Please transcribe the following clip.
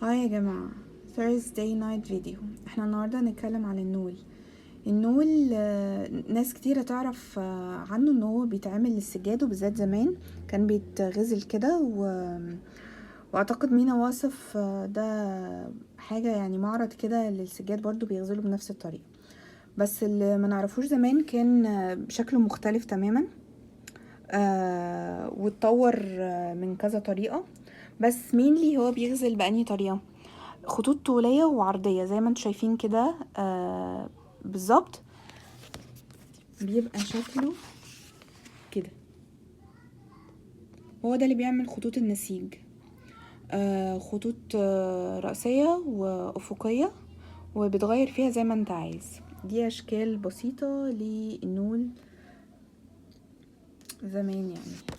هاي يا جماعة، Thursday night video. احنا النهاردة هنتكلم عن النول. النول ناس كتيرة تعرف عنه ان هو بيتعمل للسجاد، وبالذات زمان كان بيتغزل كده واعتقد مينا واصف ده حاجة يعني معرض كده للسجاد برضو بيغزلوا بنفس الطريقة. بس اللي ما نعرفوش زمان كان شكله مختلف تماما، واتطور من كذا طريقة. بس مينلي هو بيغزل بأنهي طريقة؟ خطوط طولية وعرضية زي ما انتوا شايفين كده بالظبط. بيبقى شكله كده، هو ده اللي بيعمل خطوط النسيج. خطوط رأسية وأفقية، وبتغير فيها زي ما انت عايز. دي أشكال بسيطة للنول زمان يعني.